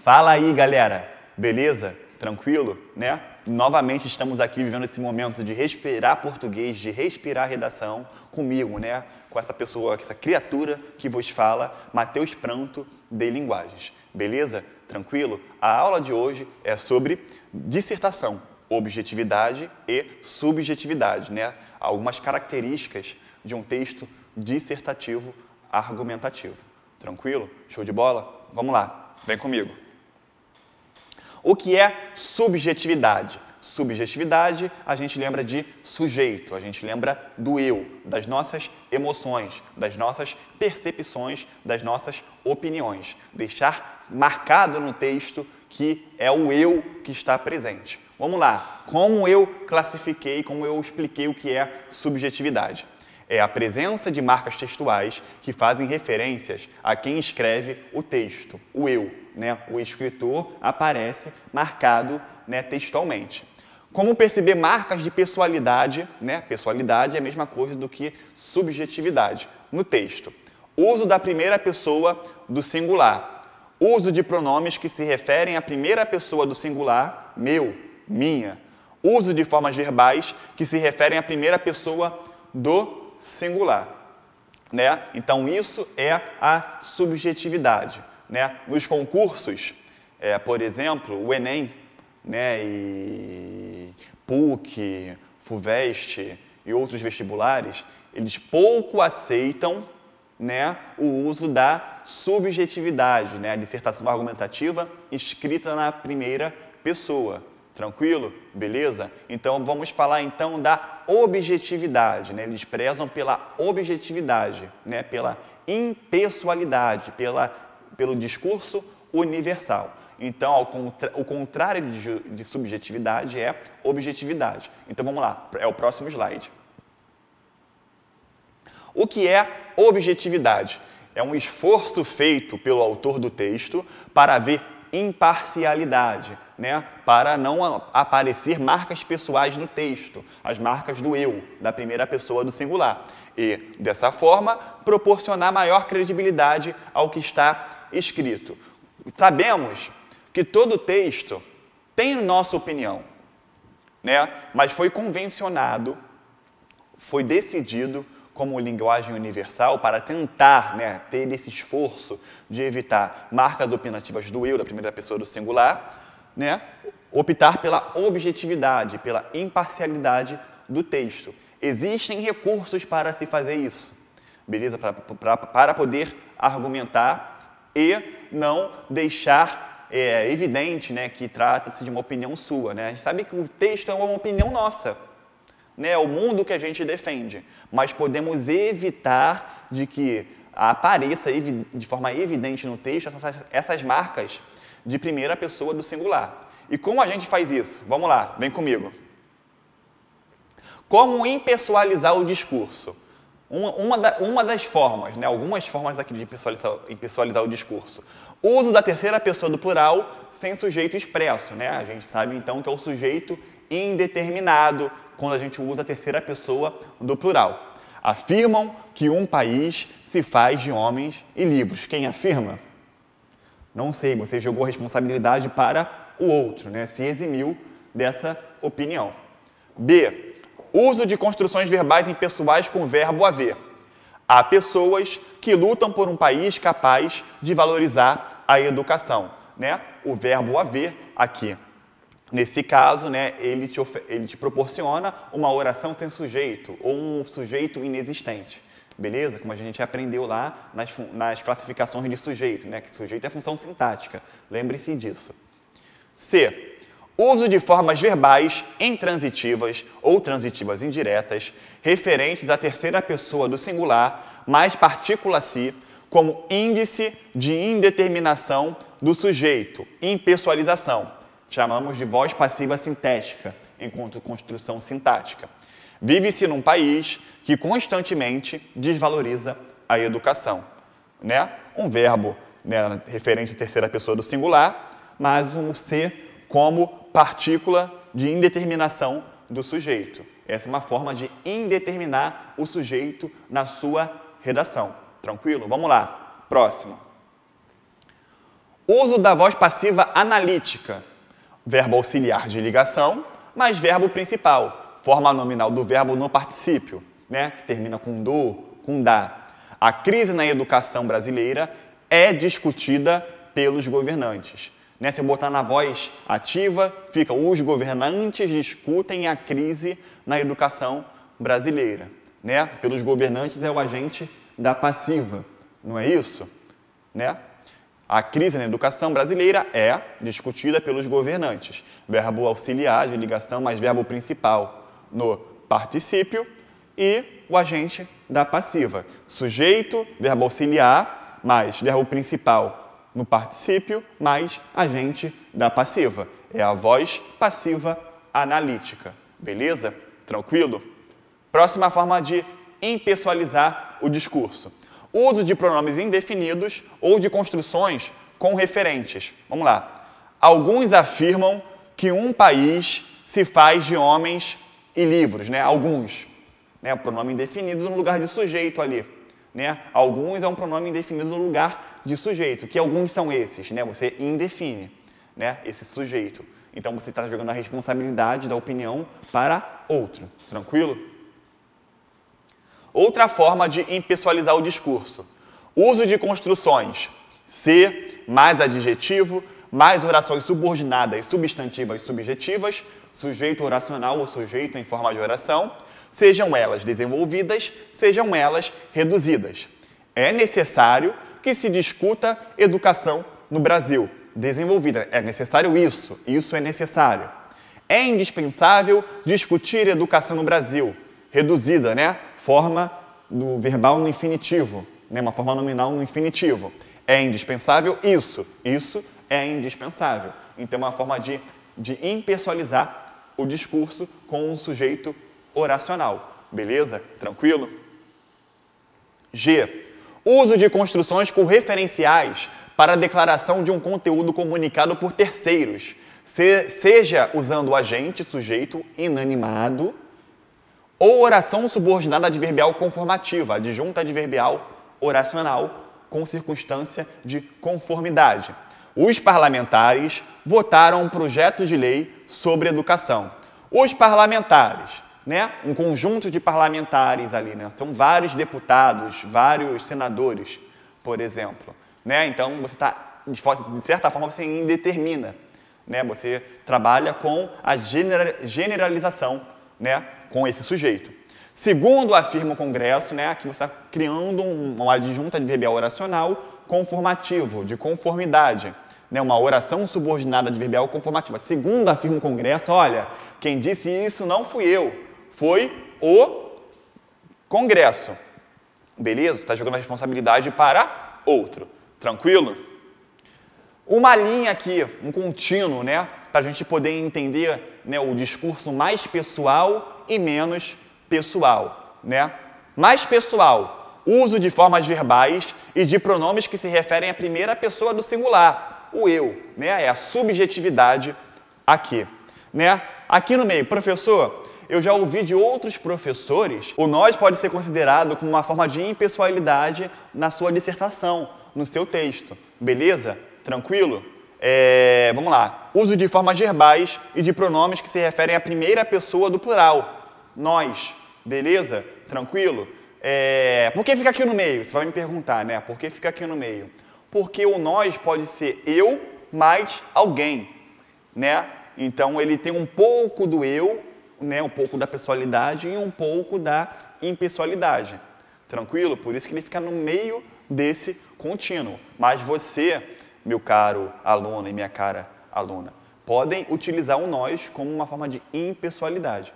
Fala aí, galera! Beleza? Tranquilo? Né? Novamente estamos aqui vivendo esse momento de respirar português, de respirar redação comigo, né? Com essa pessoa, essa criatura que vos fala, Matheus Pranto, de Linguagens. Beleza? Tranquilo? A aula de hoje é sobre dissertação, objetividade e subjetividade, né? Algumas características de um texto dissertativo argumentativo. Tranquilo? Show de bola? Vamos lá, vem comigo. O que é subjetividade? Subjetividade, a gente lembra de sujeito, a gente lembra do eu, das nossas emoções, das nossas percepções, das nossas opiniões. Deixar marcado no texto que é o eu que está presente. Vamos lá, como eu classifiquei, como eu expliquei o que é subjetividade? É a presença de marcas textuais que fazem referências a quem escreve o texto, o eu, né? O escritor aparece marcado, né, textualmente. Como perceber marcas de pessoalidade, né? Pessoalidade é a mesma coisa do que subjetividade no texto. Uso da primeira pessoa do singular. Uso de pronomes que se referem à primeira pessoa do singular, meu, minha. Uso de formas verbais que se referem à primeira pessoa do singular, né? Então, isso é a subjetividade, né? Nos concursos, por exemplo, o Enem, né? E PUC, FUVEST e outros vestibulares, eles pouco aceitam, né, o uso da subjetividade, né? A dissertação argumentativa escrita na primeira pessoa. Tranquilo? Beleza? Então, vamos falar então da objetividade, né? Eles prezam pela objetividade, né? Pela impessoalidade, pelo discurso universal. Então, o contrário de subjetividade é objetividade. Então, vamos lá, é o próximo slide. O que é objetividade? É um esforço feito pelo autor do texto para haver imparcialidade, né? Para não aparecer marcas pessoais no texto, as marcas do eu, da primeira pessoa do singular. E, dessa forma, proporcionar maior credibilidade ao que está escrito. Sabemos que todo texto tem nossa opinião, né? Mas foi convencionado, foi decidido como linguagem universal para tentar, né, ter esse esforço de evitar marcas opinativas do eu, da primeira pessoa do singular, né, optar pela objetividade, pela imparcialidade do texto. Existem recursos para se fazer isso, beleza? Para poder argumentar e não deixar evidente, né, que trata-se de uma opinião sua, né? A gente sabe que o texto é uma opinião nossa, né, é o mundo que a gente defende, mas podemos evitar de que apareça de forma evidente no texto essas marcas de primeira pessoa do singular. E como a gente faz isso? Vamos lá, vem comigo. Como impessoalizar o discurso? Uma das formas, né, algumas formas aqui de impessoalizar o discurso. Uso da terceira pessoa do plural sem sujeito expresso, né? A gente sabe então que é o sujeito indeterminado quando a gente usa a terceira pessoa do plural. Afirmam que um país se faz de homens e livros. Quem afirma? Não sei, você jogou a responsabilidade para o outro, né? Se eximiu dessa opinião. B. Uso de construções verbais impessoais com o verbo haver. Há pessoas que lutam por um país capaz de valorizar a educação, né? O verbo haver aqui. Nesse caso, né, ele te proporciona uma oração sem sujeito ou um sujeito inexistente, beleza? Como a gente aprendeu lá nas classificações de sujeito, né, que sujeito é função sintática, lembre-se disso. C. Uso de formas verbais intransitivas ou transitivas indiretas referentes à terceira pessoa do singular, mais partícula si, como índice de indeterminação do sujeito, impessoalização. Chamamos de voz passiva sintética, enquanto construção sintática. Vive-se num país que constantemente desvaloriza a educação, né? Um verbo, né, referência à terceira pessoa do singular, mas um ser como partícula de indeterminação do sujeito. Essa é uma forma de indeterminar o sujeito na sua redação. Tranquilo? Vamos lá. Próximo. Uso da voz passiva analítica. Verbo auxiliar de ligação, mais verbo principal. Forma nominal do verbo no particípio, né? Que termina com do, com da. A crise na educação brasileira é discutida pelos governantes. Né? Se eu botar na voz ativa, fica os governantes discutem a crise na educação brasileira. Né? Pelos governantes é o agente da passiva, não é isso? Né? A crise na educação brasileira é discutida pelos governantes. Verbo auxiliar de ligação mais verbo principal no particípio e o agente da passiva. Sujeito, verbo auxiliar mais verbo principal no particípio mais agente da passiva. É a voz passiva analítica. Beleza? Tranquilo? Próxima forma de impessoalizar o discurso. Uso de pronomes indefinidos ou de construções com referentes. Vamos lá. Alguns afirmam que um país se faz de homens e livros, né? Alguns. Né? O pronome indefinido no lugar de sujeito ali. Né? Alguns é um pronome indefinido no lugar de sujeito. Que alguns são esses? Né? Você indefine, né? Esse sujeito. Então você está jogando a responsabilidade da opinião para outro. Tranquilo? Outra forma de impessoalizar o discurso. Uso de construções se, mais adjetivo, mais orações subordinadas, substantivas e subjetivas, sujeito oracional ou sujeito em forma de oração, sejam elas desenvolvidas, sejam elas reduzidas. É necessário que se discuta educação no Brasil. Desenvolvida. É necessário isso. Isso é necessário. É indispensável discutir educação no Brasil. Reduzida, né? Forma do verbal no infinitivo, né? Uma forma nominal no infinitivo. É indispensável isso. Isso é indispensável. Então, é uma forma de impessoalizar o discurso com um sujeito oracional. Beleza? Tranquilo? G. Uso de construções com referenciais para a declaração de um conteúdo comunicado por terceiros, seja usando o agente, sujeito inanimado, ou oração subordinada adverbial conformativa, adjunta adverbial oracional, com circunstância de conformidade. Os parlamentares votaram um projeto de lei sobre educação. Os parlamentares, né? Um conjunto de parlamentares ali, né? São vários deputados, vários senadores, por exemplo. Né? Então, você está, de certa forma, você indetermina. Né? Você trabalha com a generalização, né? Com esse sujeito. Segundo afirma o Congresso, né? Aqui você está criando uma adjunta adverbial oracional conformativo, de conformidade. Né? Uma oração subordinada adverbial conformativa. Segundo afirma o Congresso, olha, quem disse isso não fui eu, foi o Congresso. Beleza? Você está jogando a responsabilidade para outro. Tranquilo? Uma linha aqui, um contínuo, né? Para a gente poder entender, né, o discurso mais pessoal e menos pessoal. Né? Mais pessoal, uso de formas verbais e de pronomes que se referem à primeira pessoa do singular. O eu, né? É a subjetividade aqui. Né? Aqui no meio, professor, eu já ouvi de outros professores, o nós pode ser considerado como uma forma de impessoalidade na sua dissertação, no seu texto. Beleza? Tranquilo? Vamos lá. Uso de formas verbais e de pronomes que se referem à primeira pessoa do plural. Nós. Beleza? Tranquilo? Por que fica aqui no meio? Você vai me perguntar, né? Por que fica aqui no meio? Porque o nós pode ser eu mais alguém, né? Então, ele tem um pouco do eu, né? Um pouco da pessoalidade e um pouco da impessoalidade. Tranquilo? Por isso que ele fica no meio desse contínuo. Mas você, meu caro aluno e minha cara aluna, podem utilizar o nós como uma forma de impessoalidade.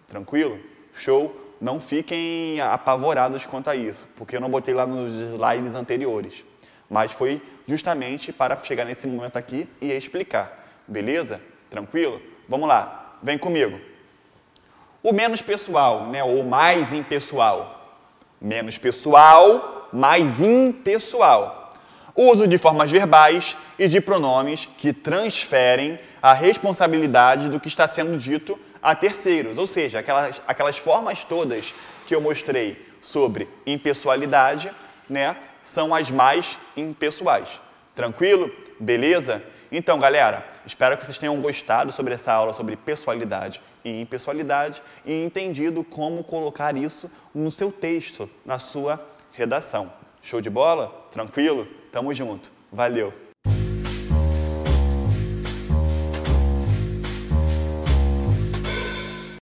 Tranquilo? Show? Não fiquem apavorados quanto a isso, porque eu não botei lá nos slides anteriores. Mas foi justamente para chegar nesse momento aqui e explicar. Beleza? Tranquilo? Vamos lá. Vem comigo. O menos pessoal, né? Ou mais impessoal. Menos pessoal, mais impessoal. Uso de formas verbais e de pronomes que transferem a responsabilidade do que está sendo dito a terceiros. Ou seja, aquelas formas todas que eu mostrei sobre impessoalidade, né, são as mais impessoais. Tranquilo? Beleza? Então, galera, espero que vocês tenham gostado sobre essa aula sobre pessoalidade e impessoalidade e entendido como colocar isso no seu texto, na sua redação. Show de bola? Tranquilo? Tamo junto. Valeu!